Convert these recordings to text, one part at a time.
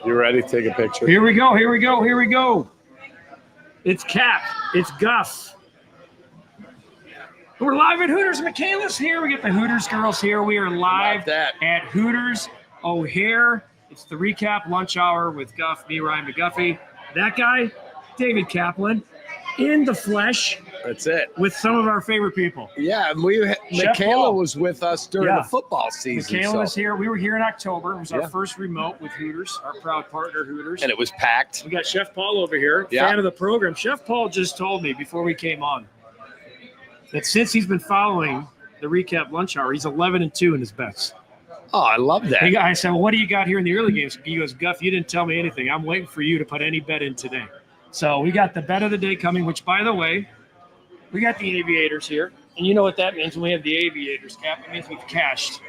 You ready to take a picture? Here we go. Here we go. Here we go. It's Cap. It's Guff. We're live at Hooters. Michaela's here. We get the Hooters girls here. We are live at Hooters O'Hare. It's the recap lunch hour with Guff, me, Ryan McGuffey. That guy, David Kaplan, in the flesh. That's it. With some of our favorite people. Yeah, Michaela was with us during the football season. Michaela was here. We were here in October. It was our first remote with Hooters, our proud partner Hooters. And it was packed. We got Chef Paul over here, fan of the program. Chef Paul just told me before we came on that since he's been following the recap lunch hour, he's 11-2 in his bets. Oh, I love that. I said, well, what do you got here in the early games? He goes, Guff, you didn't tell me anything. I'm waiting for you to put any bet in today. So we got the bet of the day coming, which, by the way, we got the aviators here. And you know what that means when we have the aviators, Cap? It means we've cashed.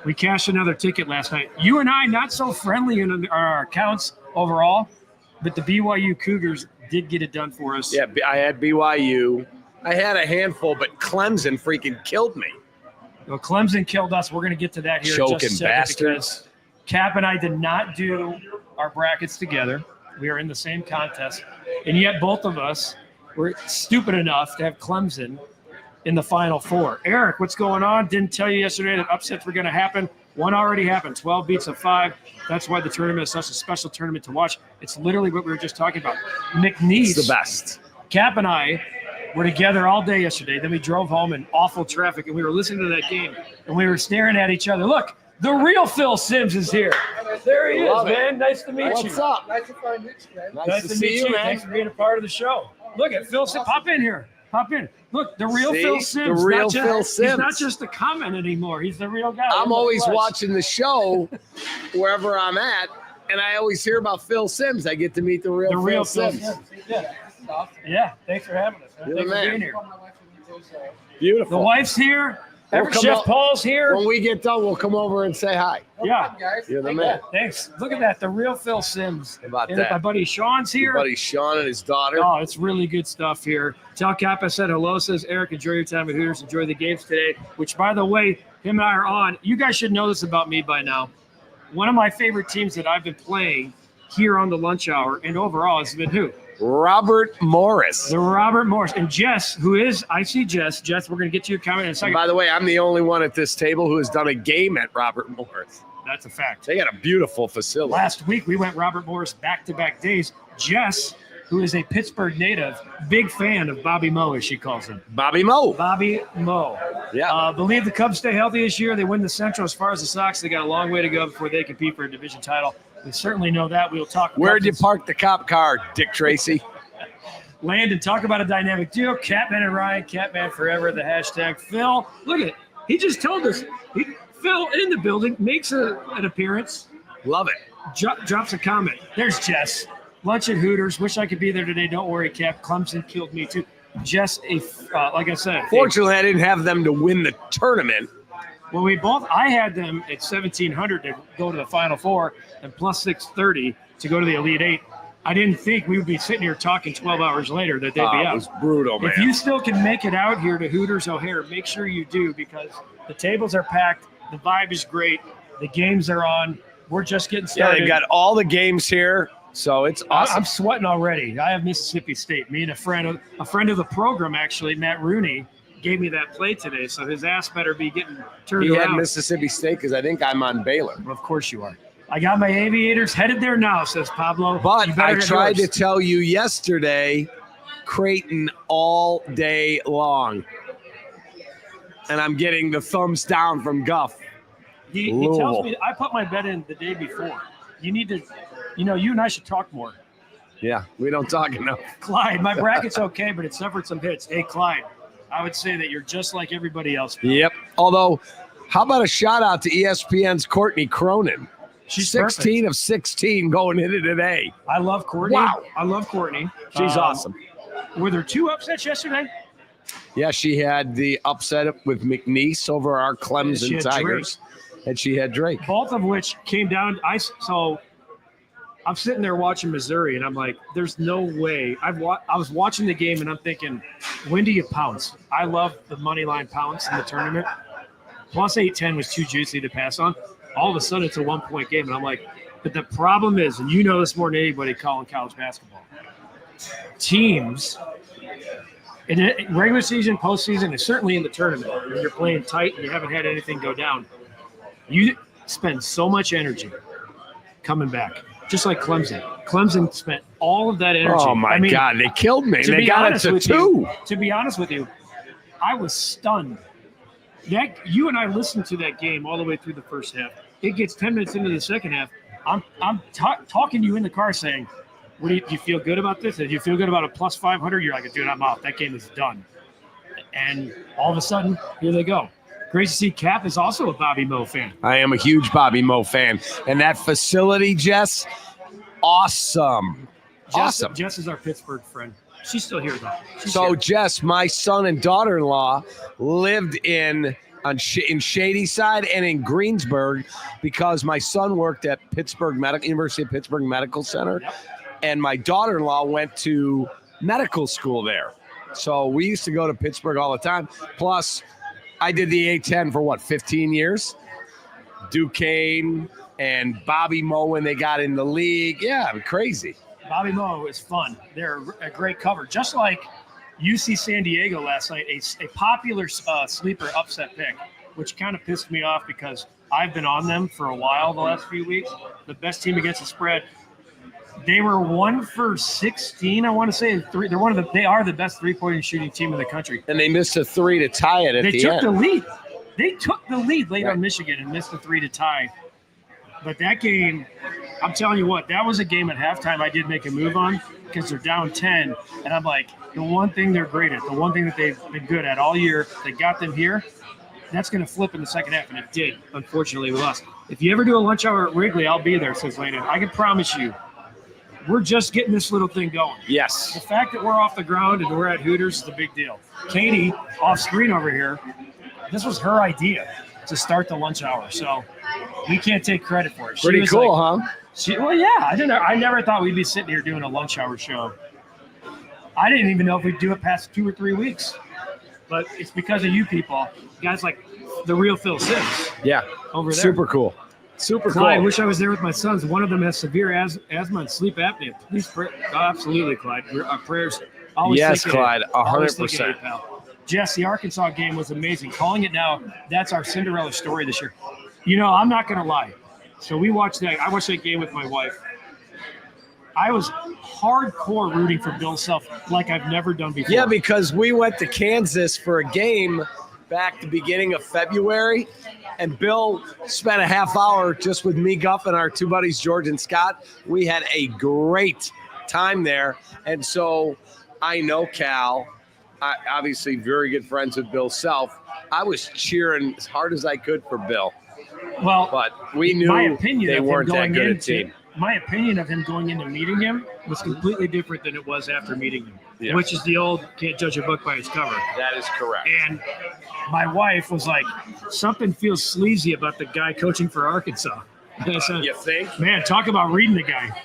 We cashed another ticket last night. You and I, not so friendly in our accounts overall, but the BYU Cougars did get it done for us. Yeah, I had BYU. I had a handful, but Clemson freaking killed me. Well, Clemson killed us. We're going to get to that here in just a second. Bastards. Cap and I did not do our brackets together. We are in the same contest. And yet both of us were stupid enough to have Clemson in the Final Four. Eric, what's going on? Didn't tell you yesterday that upsets were going to happen. One already happened, 12 beats of 5. That's why the tournament is such a special tournament to watch. It's literally what we were just talking about. McNeese. It's the best. Cap and I were together all day yesterday. Then we drove home in awful traffic, and we were listening to that game, and we were staring at each other. Look, the real Phil Sims is here. There he is, man. Nice to meet you. What's up? Nice to find you, man. Nice to meet you, man. Thanks for being a part of the show. Look at Phil Sims. Pop in here. Pop in. Look, the real Phil Sims. The real Phil Sims. He's not just a comment anymore. He's the real guy. I'm always watching the show wherever I'm at, and I always hear about Phil Sims. I get to meet the real Phil Sims. Yeah, thanks for having us. You're Thanks the for man. being here. Beautiful. The wife's here. Chef Paul's here. When we get done, we'll come over and say hi. Yeah. You're the man. Thanks. Look at that. The real Phil Sims. How about And that? my buddy Sean's here. Your buddy Sean and his daughter. Oh, it's really good stuff here. Tell Cap I said hello. Says Eric, enjoy your time at Hooters. Enjoy the games today, which, by the way, him and I are on. You guys should know this about me by now. One of my favorite teams that I've been playing here on the lunch hour and overall has been who? Robert Morris. The Robert Morris. And Jess, who is, I see Jess. Jess, we're going to get to your comment in a second. And by the way, I'm the only one at this table who has done a game at Robert Morris. That's a fact. They got a beautiful facility. Last week, we went Robert Morris back-to-back days. Jess, who is a Pittsburgh native, big fan of Bobby Moe, as she calls him. Bobby Moe. Bobby Moe. Yeah. Believe the Cubs stay healthy this year. They win the Central. As far as the Sox, they got a long way to go before they compete for a division title. We certainly know that. We'll talk. Where'd you park the cop car, Dick Tracy? Land and talk about a dynamic duo. Catman and Ryan, Catman forever, the hashtag. Phil, look at it. He just told us. Phil in the building makes an appearance. Love it. Drops a comment. There's Jess. Lunch at Hooters. Wish I could be there today. Don't worry, Cap. Clemson killed me too. Jess, like I said. Fortunately, I didn't have them to win the tournament. Well, I had them at 1,700 to go to the Final Four and plus 630 to go to the Elite Eight. I didn't think we would be sitting here talking 12 hours later that they'd be out. It was brutal, man. If you still can make it out here to Hooters O'Hare, make sure you do because the tables are packed. The vibe is great. The games are on. We're just getting started. Yeah, they've got all the games here, so it's awesome. I'm sweating already. I have Mississippi State. Me and a friend of the program, actually, Matt Rooney, gave me that play today, so his ass better be getting turned around. He had Mississippi State because I think I'm on Baylor. Well, of course you are. I got my aviators headed there now, says Pablo. But I tried to tell you yesterday, Creighton all day long. And I'm getting the thumbs down from Guff. He tells me, I put my bet in the day before. You need to, you and I should talk more. Yeah, we don't talk enough. Clyde, my bracket's okay, but it suffered some hits. Hey, Clyde, I would say that you're just like everybody else. Yep. Although, how about a shout out to ESPN's Courtney Cronin? She's 16 perfect. of 16 going into today. I love Courtney. Wow. I love Courtney. She's awesome. Were there 2 upsets yesterday? Yeah, she had the upset with McNeese over our Clemson Tigers. And she had Drake. Both of which came down. So I'm sitting there watching Missouri, and I'm like, there's no way. I was watching the game, and I'm thinking, when do you pounce? I love the money line pounce in the tournament. Plus 810 was too juicy to pass on. All of a sudden, it's a 1-point game, and I'm like, But the problem is, and you know this more than anybody calling college basketball, teams in regular season, postseason, and certainly in the tournament, when you're playing tight and you haven't had anything go down, you spend so much energy coming back. Just like Clemson. Clemson spent all of that energy. Oh, my God. They killed me. They got it to 2. To be honest with you, I was stunned. You and I listened to that game all the way through the first half. It gets 10 minutes into the second half. I'm talking to you in the car saying, do you feel good about this? Do you feel good about a plus 500? You're like, dude, I'm out. That game is done. And all of a sudden, here they go. Great to see Cap is also a Bobby Moe fan. I am a huge Bobby Moe fan. And that facility, Jess, awesome. Awesome. Jess is our Pittsburgh friend. She's still here, though. So, Jess, my son and daughter-in-law lived in Shady Side and in Greensburg because my son worked at University of Pittsburgh Medical Center, and my daughter-in-law went to medical school there. So we used to go to Pittsburgh all the time. Plus, I did the A-10 for, 15 years? Duquesne and Bobby Moe when they got in the league. Yeah, crazy. Bobby Moe is fun. They're a great cover. Just like UC San Diego last night, a popular sleeper upset pick, which kind of pissed me off because I've been on them for a while the last few weeks. The best team against the spread. They were 1 for 16, I want to say. They are the best three-point shooting team in the country. And they missed a 3 to tie it at the end. They took the lead. They took the lead late on Michigan and missed a 3 to tie. But that game, I'm telling you what, that was a game at halftime I did make a move on because they're down 10. And I'm like, the one thing they're great at, the one thing that they've been good at all year, they got them here, that's going to flip in the second half. And it did, unfortunately, with us. If you ever do a lunch hour at Wrigley, I'll be there, says Landon. I can promise you, we're just getting this little thing going. Yes. The fact that we're off the ground and we're at Hooters is a big deal. Katie, off screen over here, this was her idea to start the lunch hour. So we can't take credit for it. Pretty cool, huh? I never thought we'd be sitting here doing a lunch hour show. I didn't even know if we'd do it past 2 or 3 weeks. But it's because of you people, guys like the real Phil Sims. Yeah. Over there. Super cool. Super Clyde, cool. I wish I was there with my sons. One of them has severe asthma and sleep apnea. Please pray. Oh, absolutely, Clyde. Our prayers. Always yes, Clyde, 100%. Jess, the Arkansas game was amazing. Calling it now, that's our Cinderella story this year. You know, I'm not going to lie. So I watched that game with my wife. I was hardcore rooting for Bill Self like I've never done before. Yeah, because we went to Kansas for a game back the beginning of February, and Bill spent a half hour just with me, Guff, and our 2 buddies, George and Scott. We had a great time there, and so I know Cal. Obviously very good friends with Bill Self. I was cheering as hard as I could for Bill. Well, but we knew they weren't that good a team. My opinion of him going into meeting him was completely different than it was after meeting him, which is the old can't judge a book by its cover. That is correct. And my wife was like, something feels sleazy about the guy coaching for Arkansas. And I said, you think? Man, talk about reading the guy.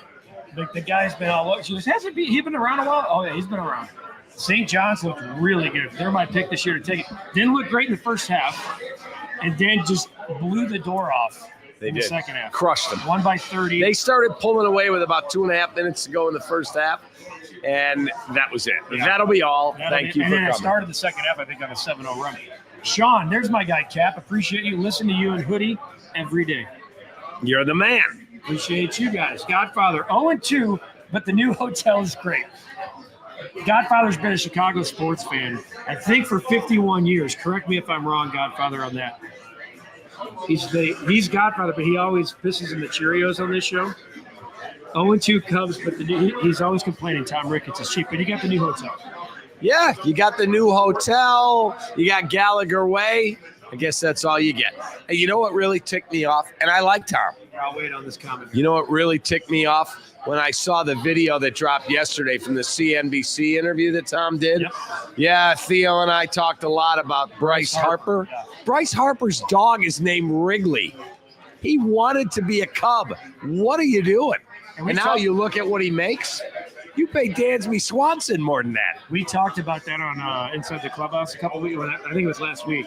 The guy's been all over. She goes, he been around a while? Oh, yeah, he's been around. St. John's looked really good. They're my pick this year to take it. Didn't look great in the first half, and then just blew the door off in the second half. Crushed them. Won by 30. They started pulling away with about 2.5 minutes to go in the first half, and that was it. Yeah. That'll be all. Thank you for coming. And then I started the second half, I think, on a 7-0 run. Sean, there's my guy, Cap. Appreciate you. Listen to you and Hoodie every day. You're the man. Appreciate you guys. Godfather 0-2, but the new hotel is great. Godfather's been a Chicago sports fan, I think, for 51 years. Correct me if I'm wrong, Godfather, on that. He's Godfather, but he always pisses in the Cheerios on this show. 0-2 Cubs, but he's always complaining Tom Ricketts is cheap. But you got the new hotel. Yeah, you got the new hotel. You got Gallagher Way. I guess that's all you get. Hey, you know what really ticked me off? And I like Tom. I'll wait on this comment. You know what really ticked me off? When I saw the video that dropped yesterday from the CNBC interview that Tom did. Yep. Yeah, Theo and I talked a lot about Bryce Harper. Yeah. Bryce Harper's dog is named Wrigley. He wanted to be a Cub. What are you doing? And now you look at what he makes. You pay Dansby Swanson more than that. We talked about that on Inside the Clubhouse a couple weeks. I think it was last week.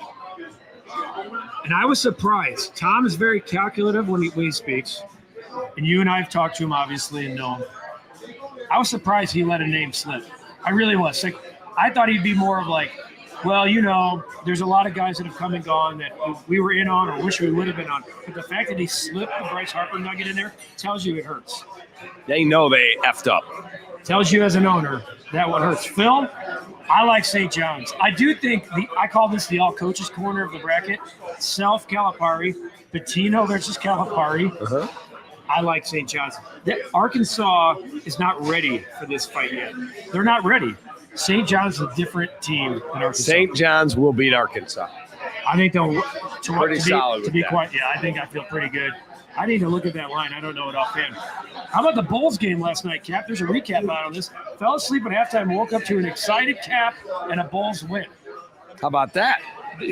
And I was surprised. Tom is very calculative when he speaks. and you and I have talked to him obviously and know him. I was surprised he let a name slip. I really was. Like, I thought he'd be more of like, well, there's a lot of guys that have come and gone that we were in on or wish we would have been on. But the fact that he slipped the Bryce Harper nugget in there tells you it hurts. They know they effed up. Tells you as an owner that what hurts. Phil, I like St. John's. I do think I call this the all coaches corner of the bracket. Self Calipari, Pitino versus Calipari. Uh-huh. I like St. John's. Arkansas is not ready for this fight yet. They're not ready. St. John's is a different team than Arkansas. St. John's will beat Arkansas. I think they'll pretty solid. To be quite, yeah, I feel pretty good. I need to look at that line. I don't know it offhand. How about the Bulls game last night, Cap? There's a recap out on this. Fell asleep at halftime, woke up to an excited Cap and a Bulls win. How about that?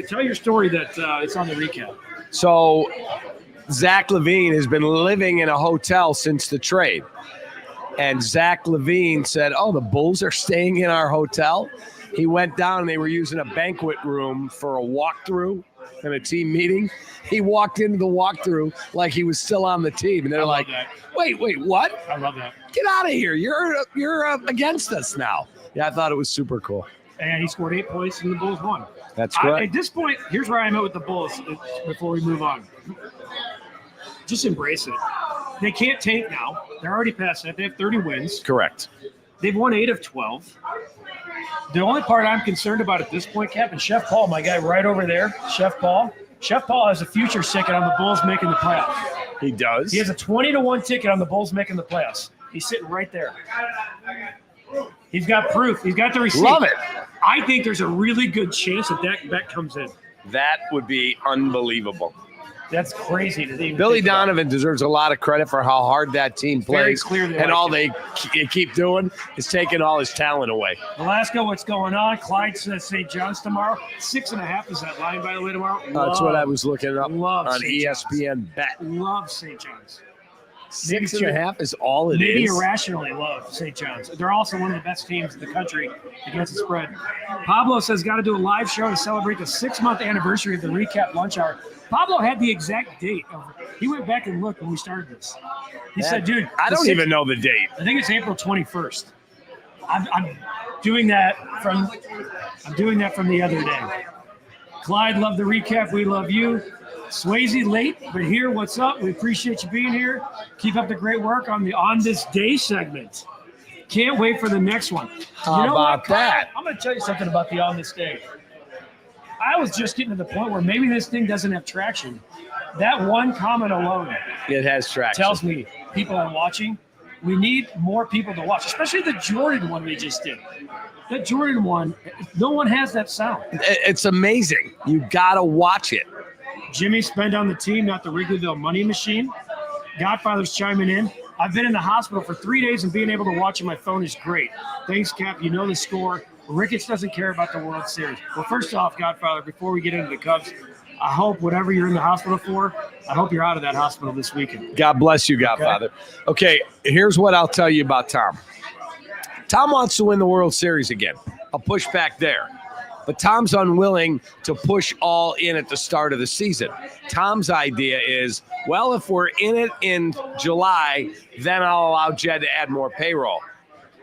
Tell your story that it's on the recap. So Zach LaVine has been living in a hotel since the trade. And Zach LaVine said, oh, the Bulls are staying in our hotel. He went down and they were using a banquet room for a walkthrough and a team meeting. He walked into the walkthrough like he was still on the team. And they're like, wait, what? I love that. Get out of here. You're against us now. Yeah, I thought it was super cool. And he scored 8 points and the Bulls won. That's correct. At this point, here's where I'm at with the Bulls before we move on. Just embrace it. They can't tank now. They're already past that. They have 30 wins. Correct. They've won 8 of 12. The only part I'm concerned about at this point, Cap, and Chef Paul, my guy right over there, Chef Paul has a future ticket on the Bulls making the playoffs. He does. He has a 20-1 ticket on the Bulls making the playoffs. He's sitting right there. He's got proof. He's got the receipt. Love it. I think there's a really good chance that bet comes in. That would be unbelievable. That's crazy to even Billy think about. Donovan deserves a lot of credit for how hard that team plays. Very clearly and like all him. they keep doing is taking all his talent away. Velasco, what's going on? Clyde says St. John's tomorrow. 6.5 is that line, by the way, tomorrow? That's what I was looking up Love on St. ESPN Bet. Love St. John's. 6.5 is all it Maybe is. irrationally love St. John's. They're also one of the best teams in the country against the spread. Pablo says, got to do a live show to celebrate the 6-month anniversary of the Recap Lunch Hour. Pablo had the exact date. He went back and looked when we started this. He said, dude. I don't even know the date. I think it's April 21st. I'm doing that from the other day. Clyde, love the recap. We love you. Swayze late, but here, what's up? We appreciate you being here. Keep up the great work on the On This Day segment. Can't wait for the next one. How about that? I'm going to tell you something about the On This Day. I was just getting to the point where maybe this thing doesn't have traction. That one comment alone It has traction. tells me people are watching. We need more people to watch, especially the Jordan one we just did. That Jordan one, no one has that sound. It's amazing. You got to watch it. Jimmy, spend on the team, not the Wrigleyville money machine. Godfather's chiming in. I've been in the hospital for 3 days and being able to watch on my phone is great. Thanks, Cap. You know the score. Ricketts doesn't care about the World Series. Well, first off, Godfather, before we get into the Cubs, I hope whatever you're in the hospital for, I hope you're out of that hospital this weekend. God bless you, Godfather. Okay, here's what I'll tell you about Tom. Tom wants to win the World Series again. I'll push back there. But Tom's unwilling to push all in at the start of the season. Tom's idea is, well, if we're in it in July, then I'll allow Jed to add more payroll.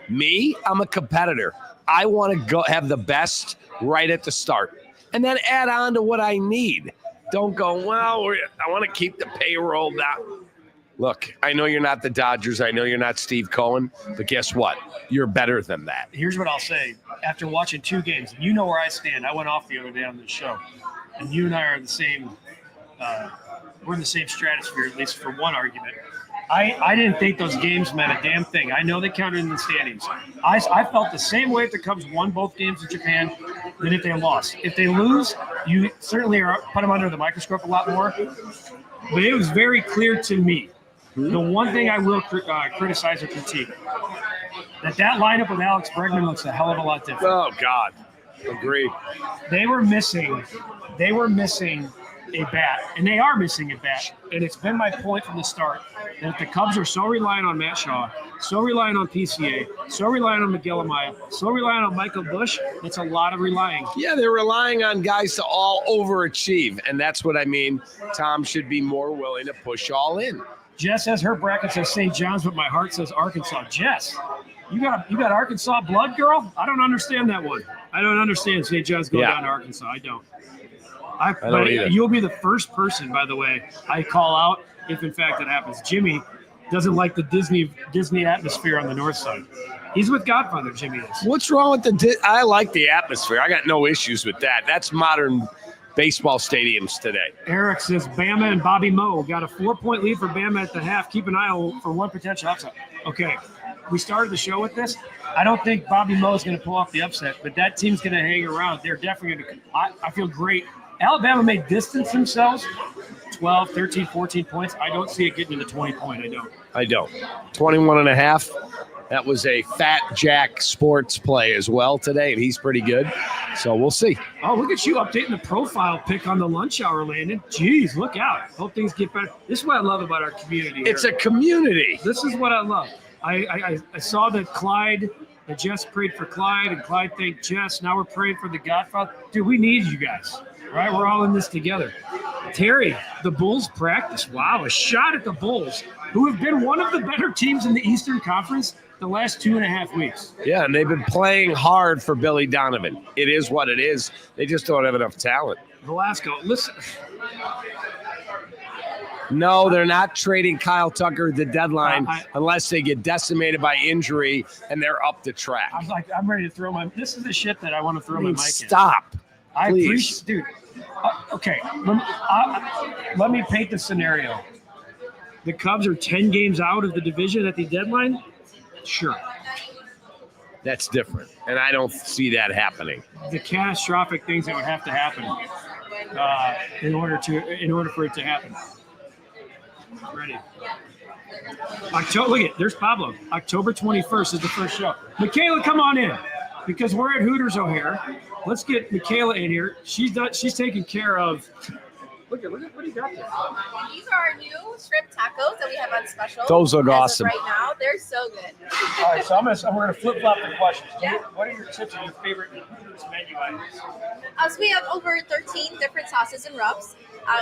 Me, I'm a competitor. I want to go have the best right at the start and then add on to what I need. Don't go, well, I want to keep the payroll down. Look, I know you're not the Dodgers. I know you're not Steve Cohen, but guess what? You're better than that. Here's what I'll say. After watching 2 games, and you know where I stand. I went off the other day on this show, and you and I are the same. We're in the same stratosphere, at least for one argument. I didn't think those games meant a damn thing. I know they counted in the standings. I felt the same way if the Cubs won both games in Japan than if they lost. If they lose, you certainly put them under the microscope a lot more. But it was very clear to me. The one thing I will criticize or critique, that lineup with Alex Bregman looks a hell of a lot different. Oh, God. Agreed. They were missing a bat, and they are missing a bat. And it's been my point from the start that the Cubs are so reliant on Matt Shaw, so reliant on PCA, so reliant on Miguel Amaya, so reliant on Michael Busch. It's a lot of relying. Yeah, they're relying on guys to all overachieve, and that's what I mean. Tom should be more willing to push all in. Jess says her bracket says St. John's, but my heart says Arkansas. Jess, you got Arkansas blood, girl? I don't understand that one. I don't understand St. John's going down to Arkansas. I don't. I don't either. You'll be the first person, by the way, I call out if in fact it happens. Jimmy doesn't like the Disney atmosphere on the north side. He's with Godfather, Jimmy is. What's wrong with I like the atmosphere. I got no issues with that. That's modern baseball stadiums today. Eric says Bama and Bobby Moe got a 4-point lead for Bama at the half. Keep an eye out for one potential upset. Okay, we started the show with this. I don't think Bobby Moe is going to pull off the upset, but that team's going to hang around. They're definitely going to. I feel great. Alabama may distance themselves 12, 13, 14 points. I don't see it getting to the 20-point. I don't. 21 and a half. That was a Fat Jack Sports play as well today, and he's pretty good. So we'll see. Oh, look at you updating the profile pic on the lunch hour, Landon. Jeez, look out. Hope things get better. This is what I love about our community. It's a community. This is what I love. I saw that Jess prayed for Clyde, and Clyde thanked Jess. Now we're praying for the Godfather. Dude, we need you guys. Right? We're all in this together. Terry, the Bulls practice. Wow, a shot at the Bulls, who have been one of the better teams in the Eastern Conference the last 2.5 weeks. Yeah, and they've been playing hard for Billy Donovan. It is what it is. They just don't have enough talent. Velasco, listen. No, they're not trading Kyle Tucker at the deadline unless they get decimated by injury and they're up the track. I'm ready to throw this is the shit that I want to throw my mic in. Stop. I Please. appreciate, dude. Okay, let me paint the scenario. The Cubs are 10 games out of the division at the deadline. Sure, that's different, and I don't see that happening. The catastrophic things that would have to happen in order for it to happen. Ready. Look at there's Pablo. October 21st is the first show. Michaela, come on in because we're at Hooters O'Hare. Let's get Michaela in here. She's taking care of. Look at what do you got there? These are our new shrimp tacos that we have on special. Those look awesome. Right now, they're so good. All right, so we're gonna flip flop the questions. Yeah. What are your tips on your favorite Hooters menu items? So we have over 13 different sauces and rubs.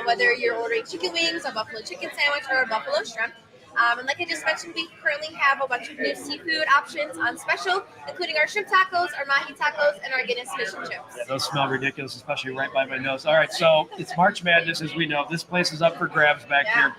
Whether you're ordering chicken wings, a buffalo chicken sandwich, or a buffalo shrimp. And like I just mentioned, we currently have a bunch of new seafood options on special, including our shrimp tacos, our mahi tacos, and our Guinness fish and chips. Yeah, those smell ridiculous, especially right by my nose. All right, so it's March Madness, as we know. This place is up for grabs back here.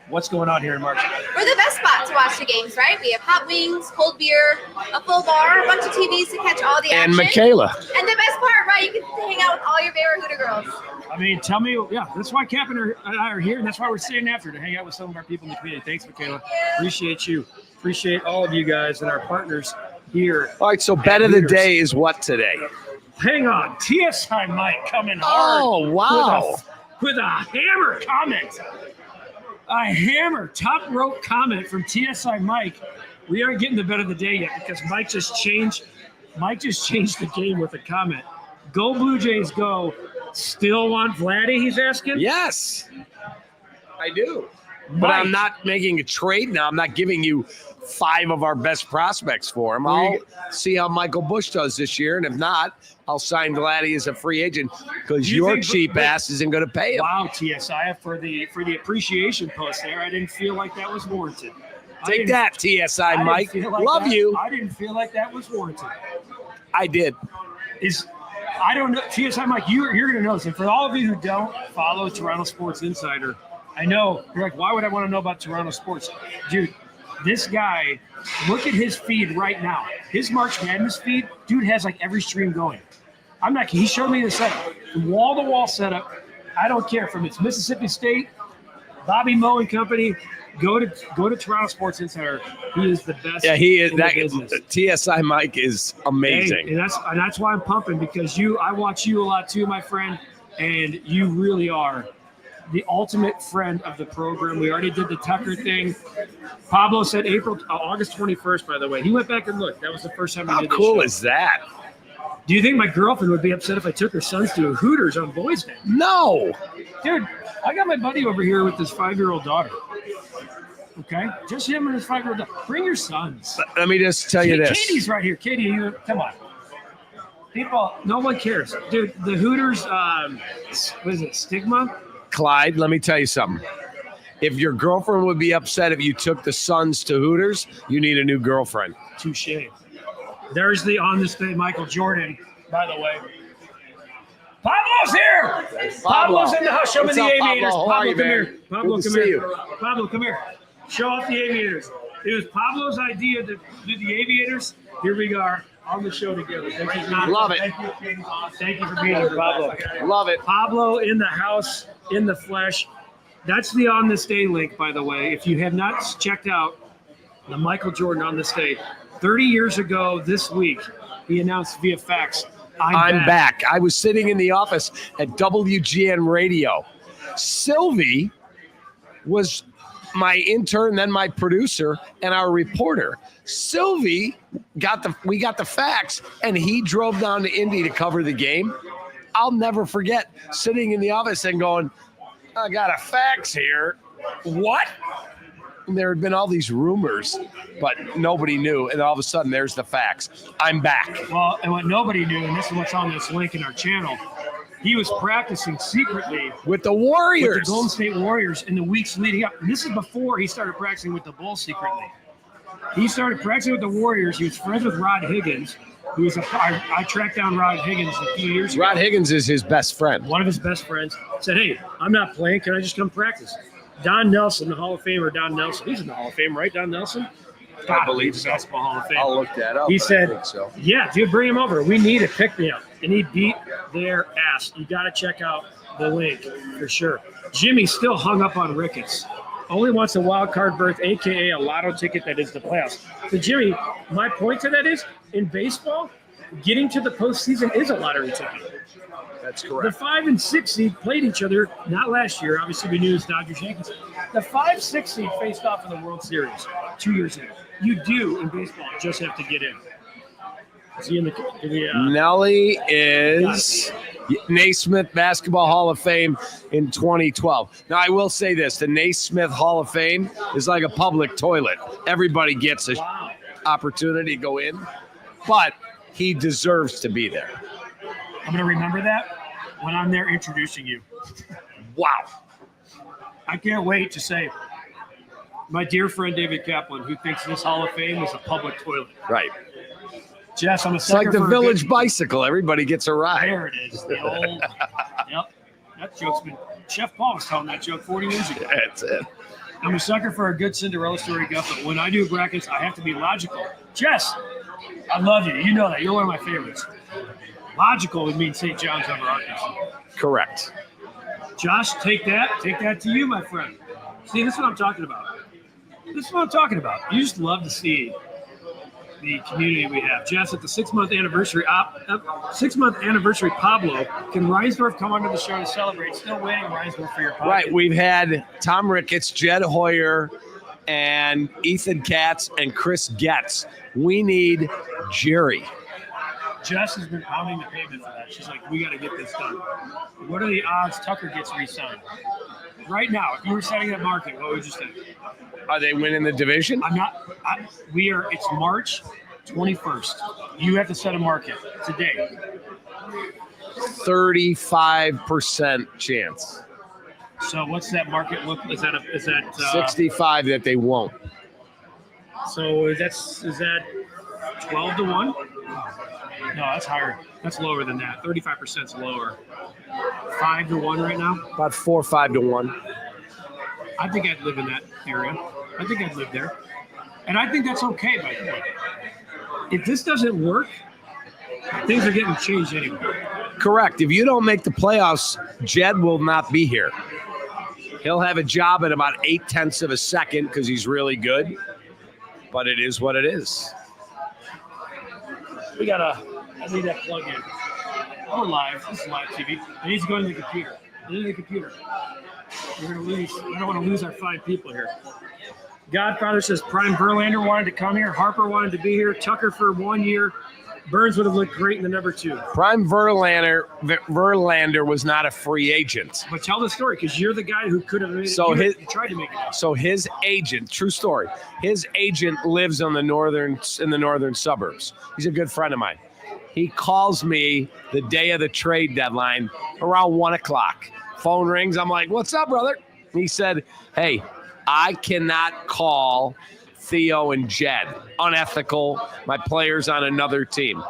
What's going on here in March? We're the best spot to watch the games, right? We have hot wings, cold beer, a full bar, a bunch of TVs to catch all the action. And Michaela. And the best part, right? You can hang out with all your favorite Hooter girls. I mean, tell me, that's why Cap and I are here, and that's why we're staying after, to hang out with some of our people in the community. Thanks, Michaela. Appreciate you. Appreciate all of you guys and our partners here. All right, so bet of the day is what today? Hang on. TSI Mike coming hard. Oh, wow. With a hammer comment. A hammer, top rope comment from TSI Mike. We aren't getting the bet of the day yet because Mike just changed the game with a comment. Go Blue Jays, go. Still want Vladdy, he's asking? Yes, I do. Mike. But I'm not making a trade now. I'm not giving you 5 of our best prospects for him. I'll see how Michael Bush does this year, and if not, I'll sign Vladdy as a free agent because your cheap ass isn't going to pay him. Wow, TSI, for the appreciation post there, I didn't feel like that was warranted. Take that, TSI Mike. Love you. I didn't feel like that was warranted. I did. I don't know, TSI Mike, you're going to know this. And for all of you who don't follow Toronto Sports Insider, I know you're like, why would I want to know about Toronto sports? Dude, this guy, look at his feed right now. His March Madness feed, dude has like every stream going. I'm not kidding. He showed me the setup, wall-to-wall setup. I don't care from it's Mississippi State, Bobby Moe and company. Go to Toronto Sports Insider. He is the best. Yeah, he is. That business. TSI Mike is amazing. Hey, and that's why I'm pumping because I watch you a lot too, my friend, and you really are the ultimate friend of the program. We already did the Tucker thing. Pablo said August 21st. By the way, he went back and looked. That was the first time we did this How cool show. is that? Do you think my girlfriend would be upset if I took her sons to a Hooters on Boys' Day? No. Dude, I got my buddy over here with his 5-year-old daughter. Okay? Just him and his 5-year-old daughter. Bring your sons. Let me just tell you this. Katie's right here. Katie, come on. People, no one cares. Dude, the Hooters, what is it, Stigma? Clyde, let me tell you something. If your girlfriend would be upset if you took the sons to Hooters, you need a new girlfriend. Touche. There's the on this day Michael Jordan, by the way. Pablo's here. Pablo's in the house. Show me the aviators. Pablo, come here. Pablo, come here. Pablo, come here. Show off the aviators. It was Pablo's idea to do the aviators. Here we are on the show together. Love it. Thank you for being here, Pablo. Love it. Pablo in the house, in the flesh. That's the On This Day link, by the way. If you have not checked out the Michael Jordan On This Day, 30 years ago this week, he announced via fax, I'm back. I was sitting in the office at WGN Radio. Sylvie was my intern, then my producer, and our reporter. Sylvie we got the fax, and he drove down to Indy to cover the game. I'll never forget sitting in the office and going, I got a fax here. What? And there had been all these rumors, but nobody knew. And all of a sudden, there's the fax. I'm back. Well, and what nobody knew, and this is what's on this link in our channel, he was practicing secretly with the Warriors, with the Golden State Warriors in the weeks leading up. And this is before he started practicing with the Bulls secretly. He started practicing with the Warriors. He was friends with Rod Higgins, who was I tracked down Rod Higgins a few years ago. Rod Higgins is his best friend. One of his best friends said, hey, I'm not playing. Can I just come practice? Don Nelson, the Hall of Famer, Don Nelson. He's in the Hall of Fame, right, Don Nelson? I believe so. Basketball Hall of Fame. I'll look that up. He said, I think so. yeah, dude, bring him over. We need a pick-me-up. And he beat their ass. You got to check out the link for sure. Jimmy's still hung up on Ricketts. Only wants a wild card berth, a.k.a. a lotto ticket that is the playoffs. So, Jimmy, my point to that is, in baseball, getting to the postseason is a lottery ticket. That's correct. The 5 and 6 seed played each other, not last year. Obviously, we knew it was Dodgers Yankees. The 5-6 seed faced off in the World Series 2 years ago. You do in baseball just have to get in. Is he in the Nelly is Naismith Basketball Hall of Fame in 2012. Now, I will say this. The Naismith Hall of Fame is like a public toilet. Everybody gets an opportunity to go in, but he deserves to be there. I'm going to remember that when I'm there introducing you. Wow. I can't wait to say, my dear friend David Kaplan, who thinks this Hall of Fame is a public toilet. Right. Jess, I'm a It's sucker like the for Village Bicycle. Everybody gets a ride. There it is. The old, yep. That joke's been, Chef Paul was telling that joke 40 years ago. That's it. I'm a sucker for a good Cinderella story, Guff, but when I do brackets, I have to be logical. Jess, I love you. You know that. You're one of my favorites. Logical would mean St. John's over Arkansas. Correct. Josh, take that. Take that to you, my friend. See, this is what I'm talking about. This is what I'm talking about. You just love to see the community we have. Jess, at the 6-month anniversary, Pablo, can Reinsdorf come onto the show to celebrate? Still waiting, Reinsdorf, for your podcast. Right. We've had Tom Ricketts, Jed Hoyer, and Ethan Katz, and Chris Getz. We need Jerry. Jess has been pounding the pavement for that. She's like, we got to get this done. What are the odds Tucker gets re-signed? Right now, if you were setting that market, what would you say? Are they winning the division? It's March 21st. You have to set a market today. 35% chance. So what's that market look? Is that 65 that they won't. So is that 12 to 1? No, that's higher. That's lower than that. 35% is lower. 5 to 1 right now? About 4 or 5 to 1. I think I'd live in that area. I think I'd live there. And I think that's okay, by the way. If this doesn't work, things are getting changed anyway. Correct. If you don't make the playoffs, Jed will not be here. He'll have a job at about 0.8 of a second because he's really good. But it is what it is. I need that plug in. We're live. This is live TV. I need to go into the computer. We're going to lose. I don't want to lose our 5 people here. Godfather says Prime Verlander wanted to come here. Harper wanted to be here. Tucker for 1 year. Burns would have looked great in the number 2. Prime Verlander was not a free agent. But tell the story, because you're the guy who could have made it. So you tried to make it. So his agent, true story, his agent lives in the northern suburbs. He's a good friend of mine. He calls me the day of the trade deadline around 1 o'clock. Phone rings. I'm like, what's up, brother? He said, hey, I cannot call Theo and Jed. Unethical. My player's on another team.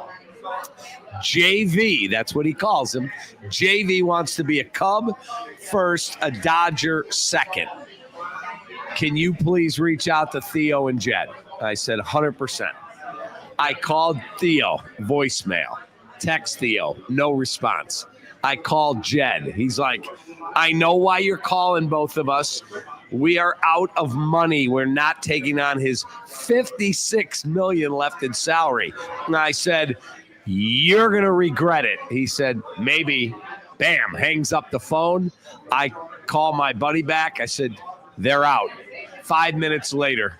JV, that's what he calls him. JV wants to be a Cub first, a Dodger second. Can you please reach out to Theo and Jed? I said, 100%. I called Theo, voicemail. Text Theo, no response. I called Jed. He's like, I know why you're calling both of us. We are out of money. We're not taking on his $56 million left in salary. And I said, you're going to regret it. He said, maybe. Bam, hangs up the phone. I call my buddy back. I said, they're out. 5 minutes later,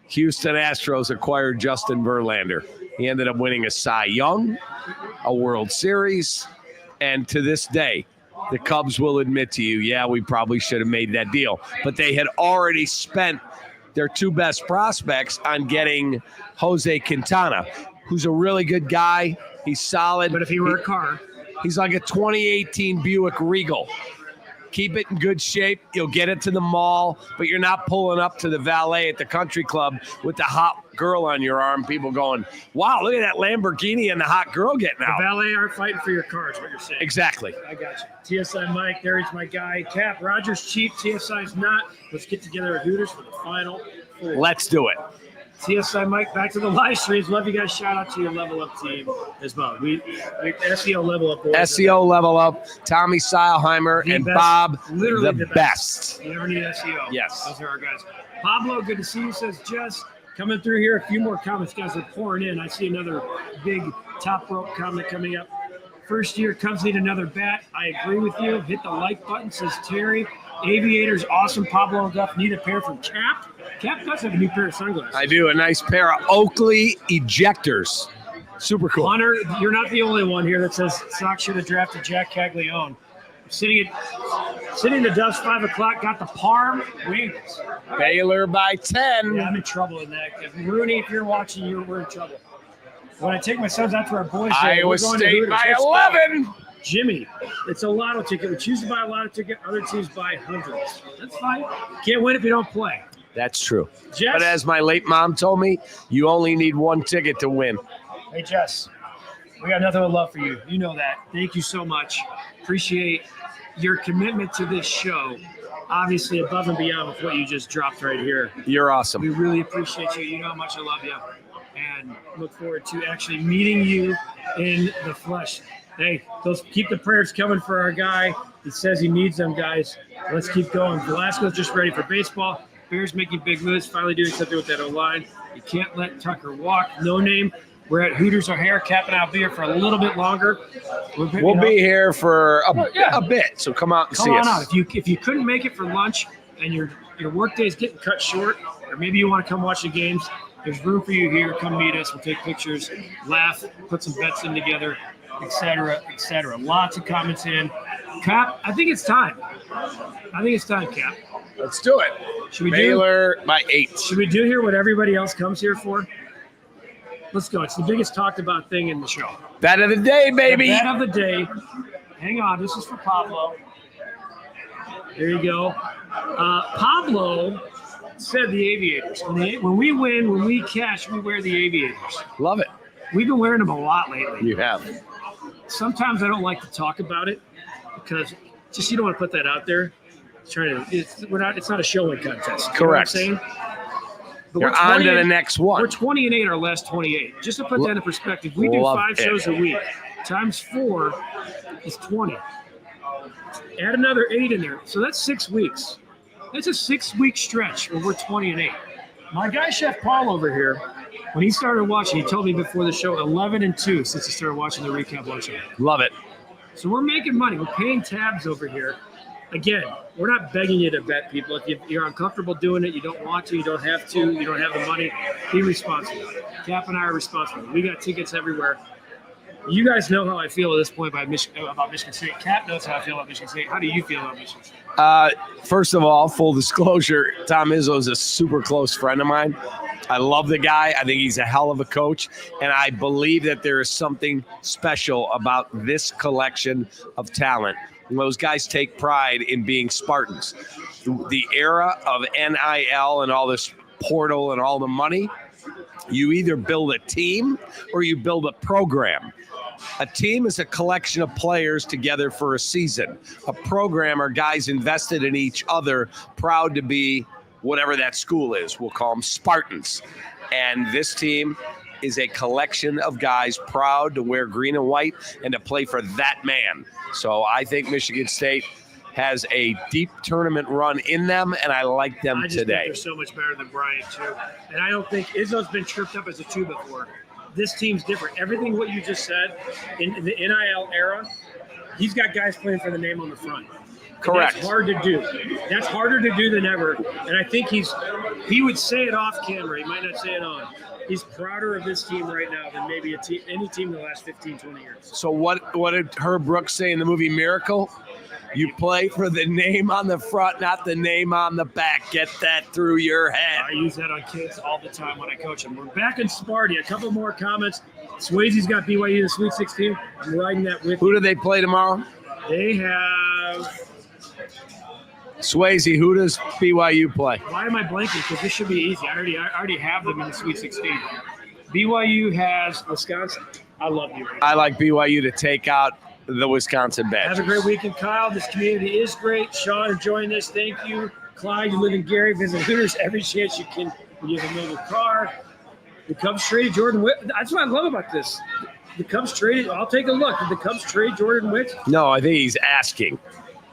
Houston Astros acquired Justin Verlander. He ended up winning a Cy Young, a World Series, and to this day, the Cubs will admit to you, yeah, we probably should have made that deal. But they had already spent their two best prospects on getting Jose Quintana, who's a really good guy. He's solid. But if he were a car, he's like a 2018 Buick Regal. Keep it in good shape. You'll get it to the mall, but you're not pulling up to the valet at the country club with the hot girl on your arm. People going, wow, look at that Lamborghini and the hot girl getting out. The valet aren't fighting for your car is what you're saying. Exactly. I got you. TSI Mike, there's my guy. Cap, Roger's cheap, TSI's not. Let's get together at Hooters for the final four. Let's do it. TSI Mike, back to the live streams. Love you guys. Shout out to your Level Up team as well. We SEO Level Up. Boys SEO Level Up, Tommy Seilheimer, and best, Bob, literally the best. You never need SEO. Yes. Those are our guys. Pablo, good to see you, says Jess. Coming through here, a few more comments, guys, are pouring in. I see another big top rope comment coming up. First year, Cubs need another bat. I agree with you. Hit the like button, says Terry. Aviators, awesome. Pablo and Guff need a pair from Cap. Cap does have a new pair of sunglasses. I do. A nice pair of Oakley ejectors. Super cool. Hunter, you're not the only one here that says Sox should have drafted Jack Caglione. Sitting in the dust, 5 o'clock, got the Parm Wings. Baylor by 10. Yeah, I'm in trouble in that. If Rooney, if you're watching, we're in trouble. When I take my sons out to our boys' day, Iowa we're going to State Hooters. by Let's 11. go. Jimmy, it's a lotto ticket. We choose to buy a lotto ticket. Other teams buy hundreds. That's fine. Can't win if you don't play. That's true. Jess? But as my late mom told me, you only need one ticket to win. Hey, Jess, we got nothing but love for you. You know that. Thank you so much. Appreciate your commitment to this show. Obviously, above and beyond with what you just dropped right here. You're We awesome. really appreciate you. You know how much I love you. And look forward to actually meeting you in the flesh. Hey, keep the prayers coming for our guy. He says he needs them, guys. Let's keep going. Velasco's just ready for baseball. Bears making big moves, finally doing something with that O-line. You can't let Tucker walk. No name. We're at Hooters O'Hare. Cap and I'll be here for a little bit longer. We'll be here for a bit, so come out and see us. Come on out. If you couldn't make it for lunch and your work day is getting cut short, or maybe you want to come watch the games, there's room for you here. Come meet us. We'll take pictures, laugh, put some bets in together, et cetera, et cetera. Lots of comments in. Cap, I think it's time. Cap. Let's do it. Should we Baylor by 8. Should we do here what everybody else comes here for? Let's go. It's the biggest talked about thing in the show. Bet of the day, baby. The bet of the day. Hang on. This is for Pablo. There you go. Pablo said the Aviators. When we win, when we cash, we wear the Aviators. Love it. We've been wearing them a lot lately. You have. Sometimes I don't like to talk about it because just you don't want to put that out there. It's not a showing contest. You know what I'm Correct. saying? But You're on to the next one. We're 20-8 our last 28. Just to put that in perspective, we do Love 5 it. shows a week. Times 4 is 20. Add another 8 in there. So that's 6 weeks. That's a 6-week stretch where we're 20-8. My guy, Chef Paul over here, when he started watching, he told me before the show 11-2 since he started watching the recap lunch hour. Love it. So we're making money. We're paying tabs over here. Again, we're not begging you to bet, people. If you're uncomfortable doing it, you don't want to, you don't have to, you don't have the money, be responsible. Cap and I are responsible. We got tickets everywhere. You guys know how I feel at this point about Michigan State. Cap knows how I feel about Michigan State. How do you feel about Michigan State? First of all, full disclosure, Tom Izzo is a super close friend of mine. I love the guy. I think he's a hell of a coach. And I believe that there is something special about this collection of talent. Those guys take pride in being Spartans. The era of NIL and all this portal and all the money, you either build a team or you build a program. A team is a collection of players together for a season. A program are guys invested in each other, proud to be whatever that school is. We'll call them Spartans. And this team is a collection of guys proud to wear green and white and to play for that man. So I think Michigan State has a deep tournament run in them, and I like them I just today. think they're so much better than Bryant, too. And I don't think Izzo's been tripped up as a 2 before. This team's different. Everything what you just said in the NIL era, he's got guys playing for the name on the front. Correct. That's hard to do. That's harder to do than ever. And I think he would say it off camera. He might not say it on. He's prouder of this team right now than maybe any team in the last 15, 20 years. So what did Herb Brooks say in the movie Miracle? You play for the name on the front, not the name on the back. Get that through your head. I use that on kids all the time when I coach them. We're back in Sparty. A couple more comments. Swayze's got BYU in the Sweet 16. I'm riding that with Who do they play tomorrow? They have... Swayze, who does BYU play? Why am I blanking? Because this should be easy. I already have them in the Sweet 16. BYU has Wisconsin. I love you. I like BYU to take out the Wisconsin Have a Badgers. great weekend, Kyle. This community is great. Sean, enjoying this. Thank you. Clyde, you live in Gary. Visit Hooters every chance you can when you have a mobile car. The Cubs traded Jordan Witt. That's what I love about this. The Cubs traded. I'll take a look. Did the Cubs trade Jordan Witt? No, I think he's asking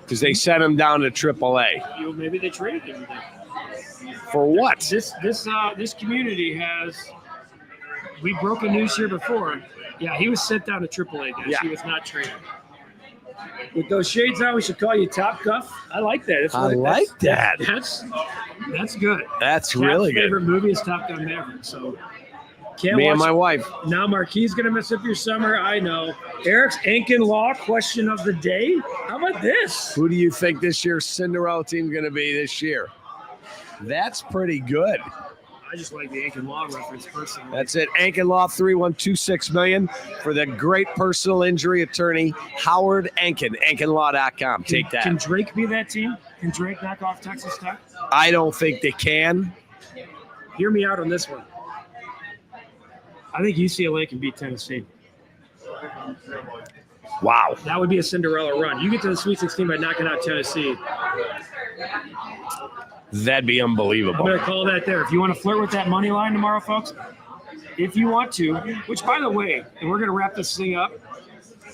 because they sent him down to AAA. Maybe they traded him then. For what? This community has. We broke a news here before. Yeah, he was sent down to AAA, guys. Yeah. He was not traded. With those shades on, we should call you Top Guff. I like that. I like that. That's good. That's Cap's really good. favorite movie is Top Gun Maverick. So can't Me watch and my wife. Now Marquis going to mess up your summer. I know. Eric's Ankin Law question of the day. How about this? Who do you think this year's Cinderella team is going to be this year? That's pretty good. I just like the Ankin Law reference personally. That's it. Ankin Law 3126 million for the great personal injury attorney Howard Ankin. AnkinLaw.com. Take that. Can Drake be that team? Can Drake knock off Texas Tech? I don't think they can. Hear me out on this one. I think UCLA can beat Tennessee. Wow. That would be a Cinderella run. You get to the Sweet 16 by knocking out Tennessee. That'd be I'm unbelievable. going to call that there. If you want to flirt with that money line tomorrow, folks, if you want to, which, by the way, and we're going to wrap this thing up,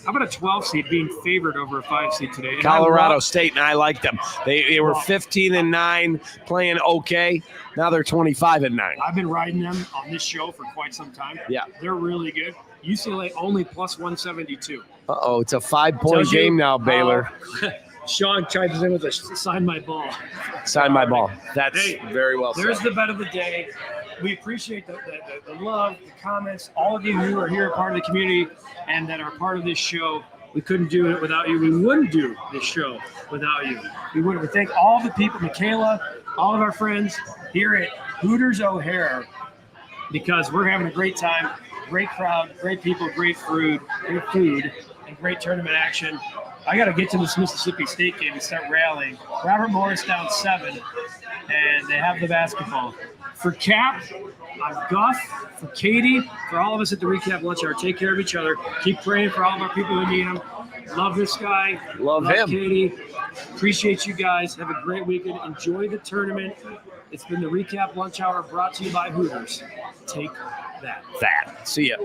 how about a 12 seed being favored over a 5 seed today? And Colorado State, and I like them. They were 15-9, playing okay. Now they're 25-9. I've been riding them on this show for quite some time. Yeah. They're really good. UCLA only plus 172. Uh-oh, it's a 5-point game now, Baylor. Sean chimes in with a sign my ball. Sign my ball. That's Hey, very well said. There's the bet of the day. We appreciate the love, the comments, all of you who are here, part of the community, and that are part of this show. We couldn't do it without you. We wouldn't do this show without you. We would. We thank all the people, Michaela, all of our friends here at Hooters O'Hare, because we're having a great time, great crowd, great people, great food, and great tournament action. I got to get to this Mississippi State game and start rallying. Robert Morris down 7, and they have the basketball. For Cap, I'm Guff. For Katie, for all of us at the REKAP Lunch Hour, take care of each other. Keep praying for all of our people who need them. Love this guy. Love him. Katie. Appreciate you guys. Have a great weekend. Enjoy the tournament. It's been the REKAP Lunch Hour brought to you by Hooters. Take that. See ya.